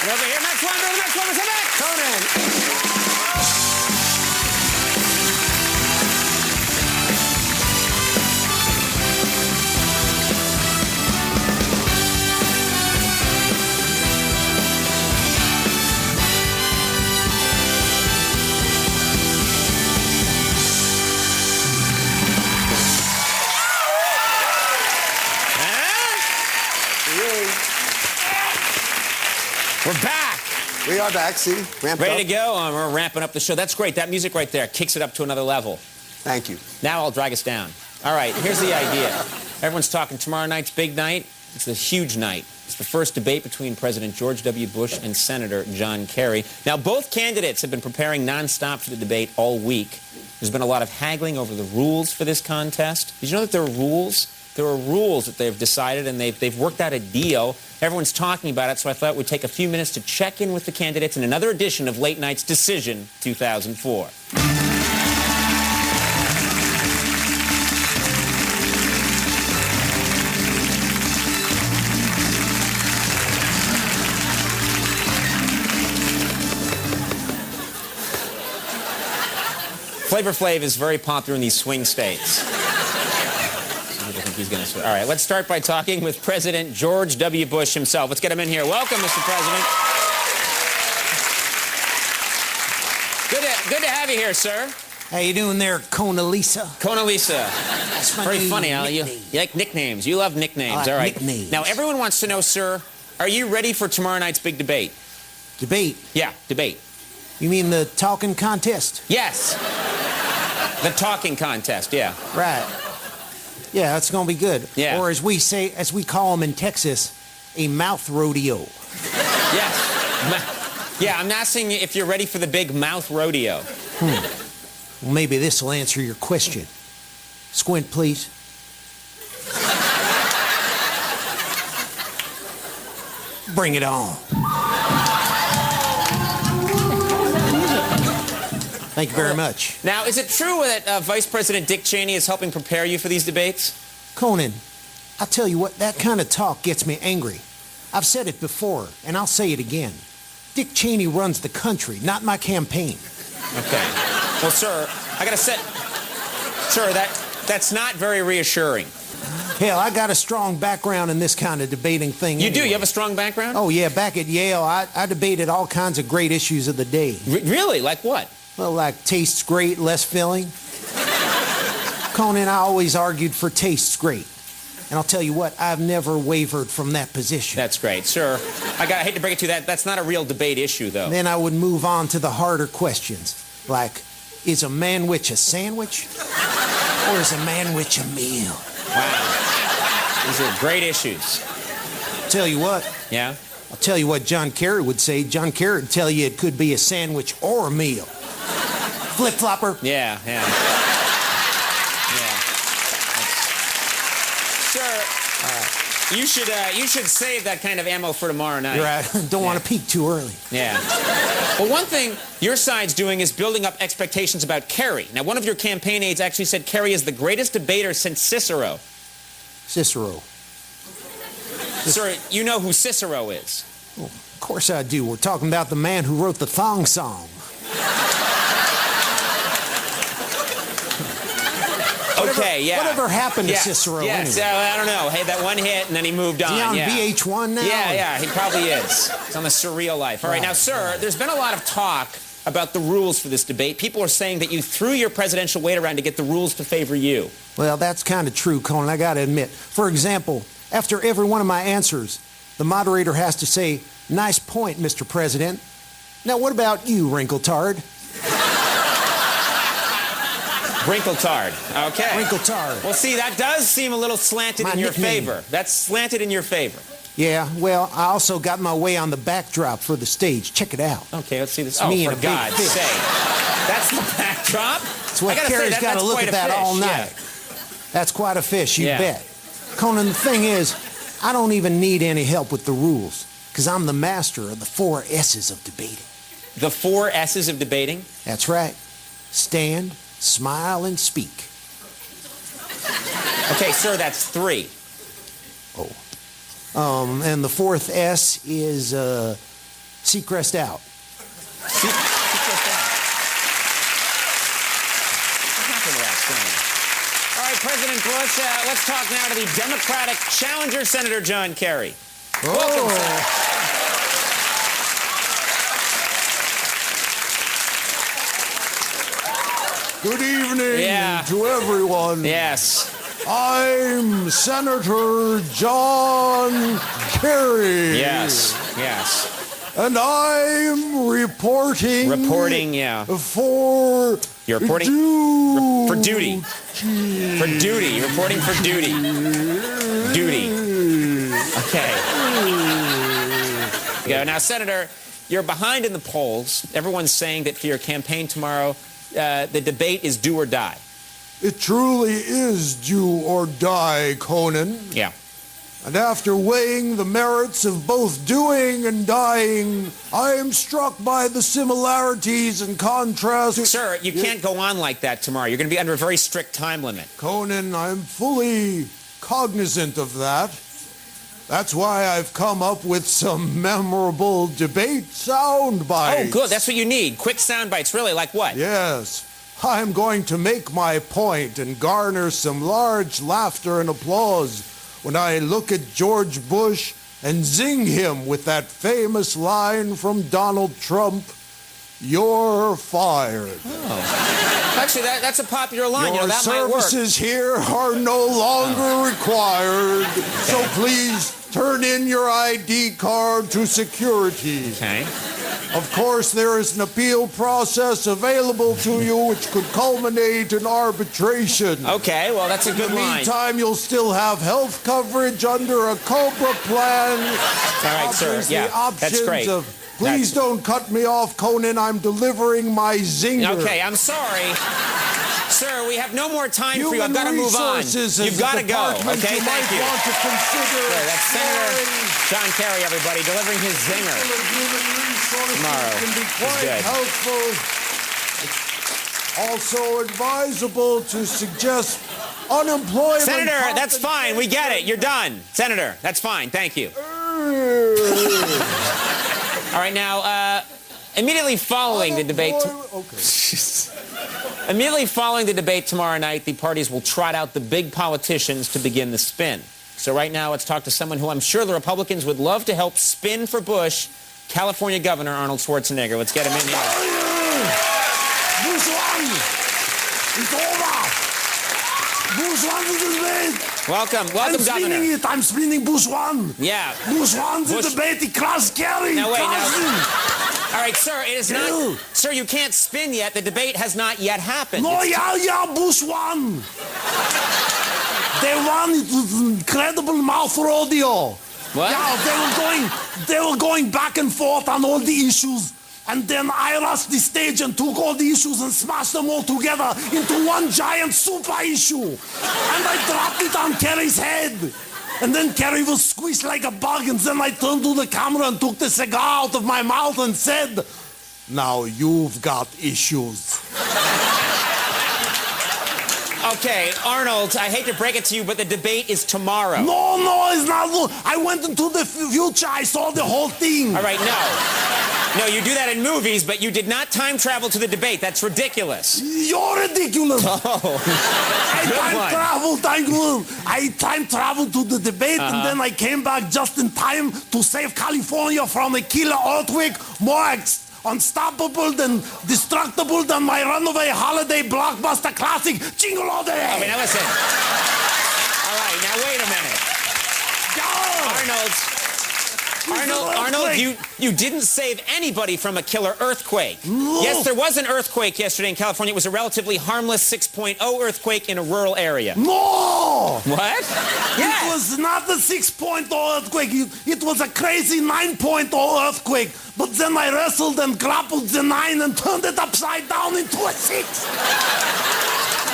And over here, next one, the next one is Conan. We're back. We are back, see? Ramped Ready up. to go? We're ramping up the show. That's great. That music right there kicks it up to another level. Thank you. Now I'll drag us down. All right, here's the idea. Everyone's talking tomorrow night's big night. It's a huge night. It's the first debate between President George W. Bush and Senator John Kerry. Now, both candidates have been preparing nonstop for the debate all week. There's been a lot of haggling over the rules for this contest. Did you know that there are rules? There are rules that they've decided, and they've worked out a deal. Everyone's talking about it, so I thought we'd take a few minutes to check in with the candidates in another edition of Late Night's Decision 2004. Flavor Flav is very popular in these swing states. I think he's going to. All right, let's start by talking with President George W. Bush himself. Let's get him in here. Welcome, Mr. President. Good to have you here, sir. How you doing there, Conalisa? Conalisa. That's my Very new funny, Al. You nickname. like nicknames. You love nicknames. I like All right. nicknames. Now, everyone wants to know, sir, are you ready for tomorrow night's big debate? Debate? Yeah, debate. You mean the talking contest? Yes. The talking contest, yeah. Right. Yeah, that's gonna be good. Yeah. Or as we call them in Texas, a mouth rodeo. Yes. Yeah, I'm asking if you're ready for the big mouth rodeo. Well, maybe this will answer your question. Squint, please. Bring it on. Thank you very much. Now, is it true that Vice President Dick Cheney is helping prepare you for these debates? Conan, I tell you what, that kind of talk gets me angry. I've said it before, and I'll say it again. Dick Cheney runs the country, not my campaign. Okay. Well, sir, I gotta say, sir, that's not very reassuring. Hell, I got a strong background in this kind of debating thing. You anyway. do? You have a strong background? Oh, yeah, back at Yale, I debated all kinds of great issues of the day. Really? Like what? Well, like tastes great, less filling. Conan, I always argued for tastes great. And I'll tell you what, I've never wavered from that position. That's great. Sir, I hate to break it to you, that's not a real debate issue, though. Then I would move on to the harder questions, like, is a manwich a sandwich? Or is a manwich a meal? Wow. These are great issues. Tell you what, Yeah? I'll tell you what John Kerry would say. John Kerry would tell you it could be a sandwich or a meal. Flip-flopper. Yeah. Yeah. Sir, you should save that kind of ammo for tomorrow night. You're right. Don't want to peak too early. Yeah. Well, one thing your side's doing is building up expectations about Kerry. Now, one of your campaign aides actually said Kerry is the greatest debater since Cicero. Cicero. Sir, you know who Cicero is. Oh, of course I do. We're talking about the man who wrote the thong song. Okay, yeah. Whatever happened to Yeah. Cicero Yes, anyway? I don't know. Hey, that one hit, and then he moved on. Is he on yeah. VH1 now? Yeah, he probably is. He's on the Surreal Life. All right, now, sir, there's been a lot of talk about the rules for this debate. People are saying that you threw your presidential weight around to get the rules to favor you. Well, that's kind of true, Conan, I got to admit. For example, after every one of my answers, the moderator has to say, "Nice point, Mr. President." Now, what about you, Wrinkletard? Wrinkletard. Okay. Wrinkletard. Well, see, that does seem a little slanted My in your nickname. favor. That's slanted in your favor. Yeah, well, I also got my way on the backdrop for the stage. Check it out. Okay, let's see this. me Oh, and for a big God's fish. sake. That's the backdrop? That's what I gotta say, Kerry's got to that's look quite at a that fish, all night. yeah. That's quite a fish, you Yeah. bet. Conan, the thing is, I don't even need any help with the rules, because I'm the master of the 4 S's of debating. The 4 S's of debating? That's right. Stand, smile, and speak. Okay, sir, that's 3. And the 4th S is Seacrest out. What happened to that thing? All right, President Bush, let's talk now to the Democratic challenger, Senator John Kerry. Welcome, Senator. Good evening to everyone. Yes. I'm Senator John Kerry. Yes. And I'm reporting. For. You're reporting for duty. For duty. You're reporting for duty. Okay. Now, Senator, you're behind in the polls. Everyone's saying that for your campaign tomorrow, the debate is do or die. It truly is do or die, Conan. Yeah. And after weighing the merits of both doing and dying, I am struck by the similarities and contrasts. Sir, you can't go on like that tomorrow. You're going to be under a very strict time limit. Conan, I'm fully cognizant of that. That's why I've come up with some memorable debate sound bites. Oh, good. That's what you need. Quick sound bites. Really? Like what? Yes. I'm going to make my point and garner some large laughter and applause when I look at George Bush and zing him with that famous line from Donald Trump, "You're fired." Oh. Actually, that's a popular line. Your that might work. services here are no longer required, so please turn in your ID card to security. Okay. Of course, there is an appeal process available to you which could culminate in arbitration. Okay, well, that's a good line. In the meantime, you'll still have health coverage under a COBRA plan. All right, sir. Yeah, that's great. Please don't cut me off, Conan. I'm delivering my zinger. Okay, I'm sorry. Sir, we have no more time for you. I've got to move on. You've got to go. Okay, thank you. Want to consider that's Senator John Kerry, everybody, delivering his zinger tomorrow. Can be quite helpful. It's also advisable to suggest unemployment. Senator, that's fine. We get it. You're done. Senator, that's fine. Thank you. All right, now, immediately following the debate... Immediately following the debate tomorrow night, the parties will trot out the big politicians to begin the spin. So right now, let's talk to someone who I'm sure the Republicans would love to help spin for Bush, California Governor Arnold Schwarzenegger. Let's get him in here. Bush won! It's over! Bush won the debate! Welcome, Governor. I'm spinning Bush won! Yeah. Bush won the debate, he crushed Kerry! Now wait, all right, sir, it is not... Sir, you can't spin yet. The debate has not yet happened. No, Bush won! They won. It was incredible mouth rodeo. What? Yeah, they were going back and forth on all the issues. And then I rushed the stage and took all the issues and smashed them all together into one giant super issue. And I dropped it on Kerry's head. And then Kerry was squished like a bug, and then I turned to the camera and took the cigar out of my mouth and said, "Now you've got issues." Okay, Arnold, I hate to break it to you, but the debate is tomorrow. No, it's not. I went into the future. I saw the whole thing. All right, no, you do that in movies, but you did not time travel to the debate. That's ridiculous. You're ridiculous. Oh, I time traveled to the debate, and then I came back just in time to save California from a killer earthquake more unstoppable than destructible than my runaway holiday blockbuster classic, Jingle All the Way. Okay, now listen. All right, now wait a minute. Arnold, you didn't save anybody from a killer earthquake. No. Yes, there was an earthquake yesterday in California. It was a relatively harmless 6.0 earthquake in a rural area. No! What? Yes. It was not a 6.0 earthquake. It was a crazy 9.0 earthquake. But then I wrestled and grappled the 9 and turned it upside down into a 6.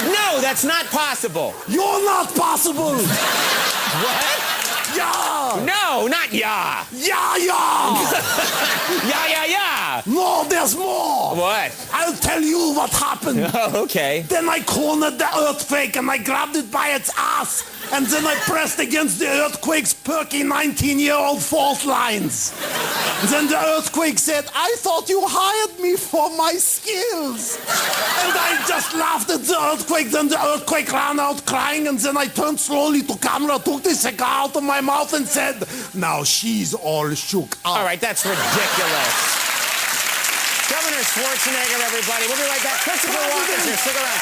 No, that's not possible. You're not possible. What? Yeah. No, not yeah. Yeah. Yeah. No, there's more. What? I'll tell you you what happened. Oh, okay. Then I cornered the earthquake and I grabbed it by its ass. And then I pressed against the earthquake's perky 19-year-old fault lines. And then the earthquake said, I thought you hired me for my skills. And I just laughed at the earthquake. Then the earthquake ran out crying. And then I turned slowly to camera, took the cigar out of my mouth and said, now she's all shook up. All right, that's ridiculous. Governor Schwarzenegger, everybody. We'll be right back. Christopher Walken's here. Stick around.